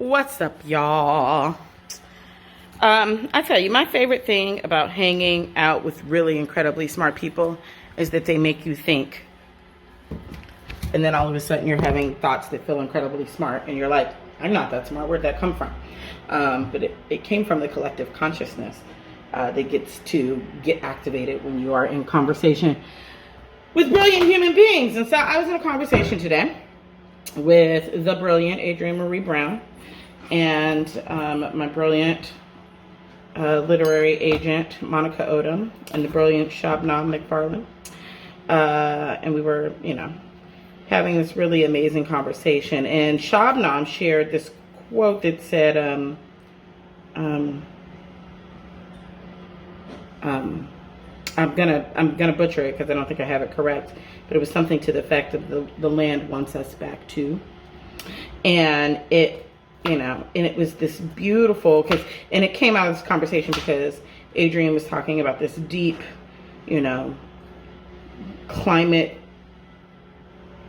What's up, y'all? I tell you, my favorite thing about hanging out with really incredibly smart people is that they make you think. And then all of a sudden you're having thoughts that feel incredibly smart and you're like, I'm not that smart. Where'd that come from? But it came from the collective consciousness that gets to get activated when you are in conversation with brilliant human beings. And so I was in a conversation today with the brilliant Adrienne Maree Brown and my brilliant literary agent, Monica Odom, and the brilliant Shabnam McFarland. And we were, having this really amazing conversation. And Shabnam shared this quote that said, I'm gonna butcher it because I don't think I have it correct, but it was something to the effect of the land wants us back too. And it was this beautiful, and it came out of this conversation because Adrienne was talking about this deep, climate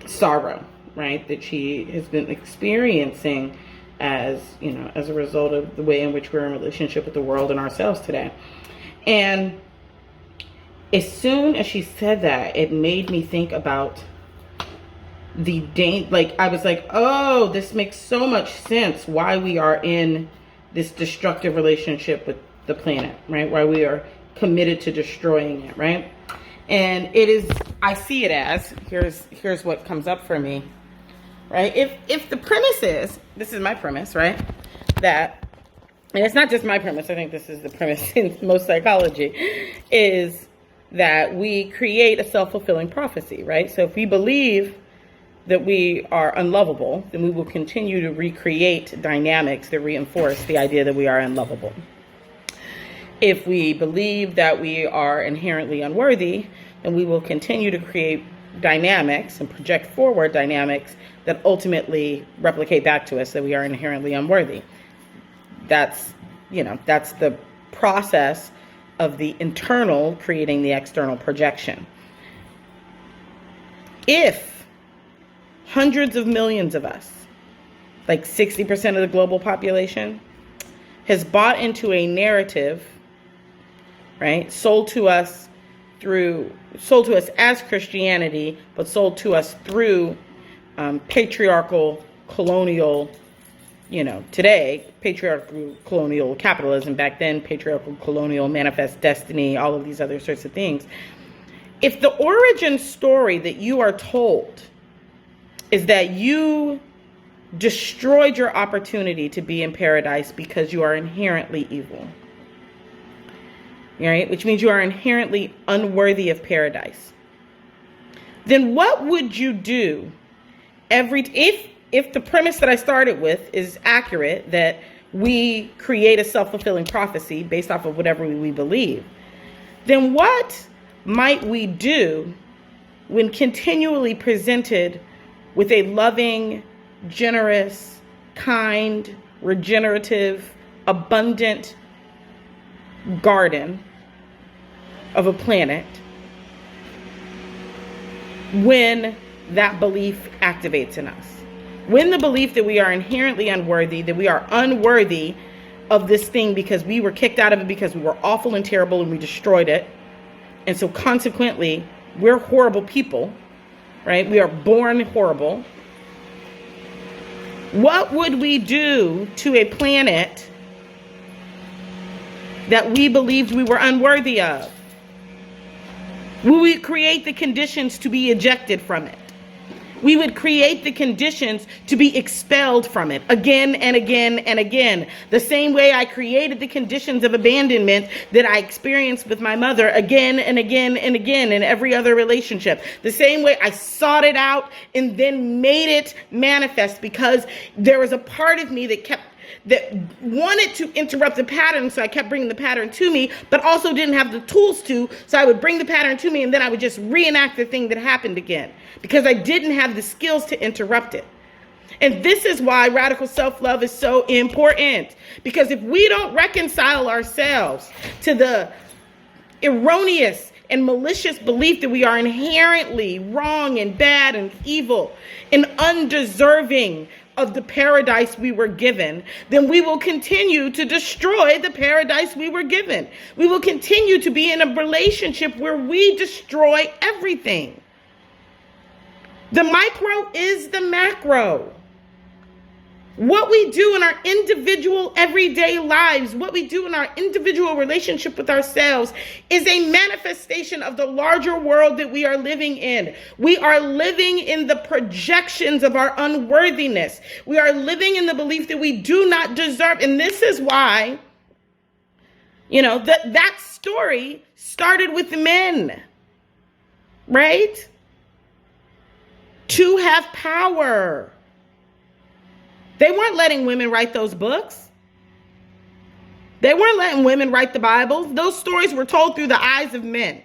sorrow, right, that she has been experiencing as a result of the way in which we're in relationship with the world and ourselves today. And as soon as she said that, it made me think about I was like, oh, this makes so much sense why we are in this destructive relationship with the planet, right? Why we are committed to destroying it, right? And it is, I see it as, here's what comes up for me, right? If the premise is, this is my premise, right? That, and it's not just my premise, I think this is the premise in most psychology, is that we create a self-fulfilling prophecy, right? So if we believe that we are unlovable, then we will continue to recreate dynamics that reinforce the idea that we are unlovable. If we believe that we are inherently unworthy, then we will continue to create dynamics and project forward dynamics that ultimately replicate back to us that we are inherently unworthy. That's the process of the internal creating the external projection. If hundreds of millions of us, like 60% of the global population, has bought into a narrative, right, sold to us as Christianity, but sold to us through patriarchal, colonial, today, patriarchal, colonial capitalism, back then, patriarchal, colonial, manifest destiny, all of these other sorts of things. If the origin story that you are told is that you destroyed your opportunity to be in paradise because you are inherently evil, right? Which means you are inherently unworthy of paradise. Then what would you do if the premise that I started with is accurate, that we create a self-fulfilling prophecy based off of whatever we believe, then what might we do when continually presented with a loving, generous, kind, regenerative, abundant garden of a planet, when that belief activates in us? When the belief that we are inherently unworthy, that we are unworthy of this thing because we were kicked out of it because we were awful and terrible and we destroyed it, and so consequently we're horrible people, right? We are born horrible. What would we do to a planet that we believed we were unworthy of? We would create the conditions to be ejected from it. We would create the conditions to be expelled from it again and again and again. The same way I created the conditions of abandonment that I experienced with my mother again and again and again in every other relationship. The same way I sought it out and then made it manifest because there was a part of me that wanted to interrupt the pattern, so I kept bringing the pattern to me, but also didn't have the tools to, so I would bring the pattern to me and then I would just reenact the thing that happened again because I didn't have the skills to interrupt it. And this is why radical self-love is so important, because if we don't reconcile ourselves to the erroneous and malicious belief that we are inherently wrong and bad and evil and undeserving of the paradise we were given, then we will continue to destroy the paradise we were given. We will continue to be in a relationship where we destroy everything. The micro is the macro. What we do in our individual everyday lives, what we do in our individual relationship with ourselves is a manifestation of the larger world that we are living in. We are living in the projections of our unworthiness. We are living in the belief that we do not deserve. And this is why, that story started with men, right? To have power. They weren't letting women write those books. They weren't letting women write the Bibles. Those stories were told through the eyes of men.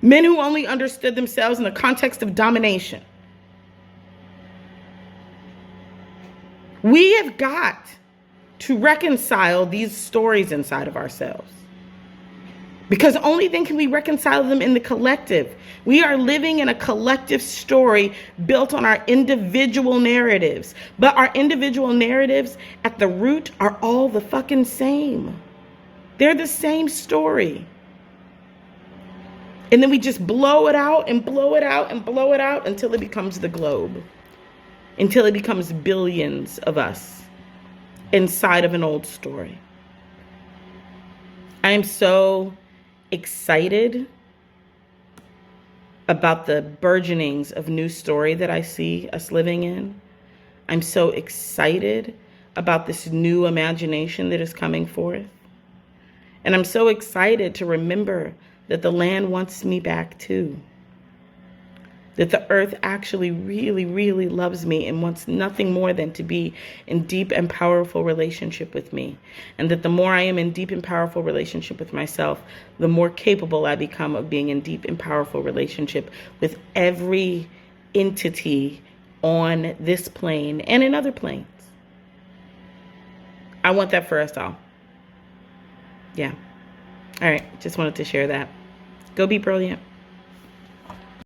Men who only understood themselves in the context of domination. We have got to reconcile these stories inside of ourselves. Because only then can we reconcile them in the collective. We are living in a collective story built on our individual narratives. But our individual narratives at the root are all the fucking same. They're the same story. And then we just blow it out and blow it out and blow it out until it becomes the globe. Until it becomes billions of us inside of an old story. I am so excited about the burgeonings of new story that I see us living in. I'm so excited about this new imagination that is coming forth. And I'm so excited to remember that the land wants me back too. That the earth actually really, really loves me and wants nothing more than to be in deep and powerful relationship with me. And that the more I am in deep and powerful relationship with myself, the more capable I become of being in deep and powerful relationship with every entity on this plane and in other planes. I want that for us all. Yeah. All right. Just wanted to share that. Go be brilliant.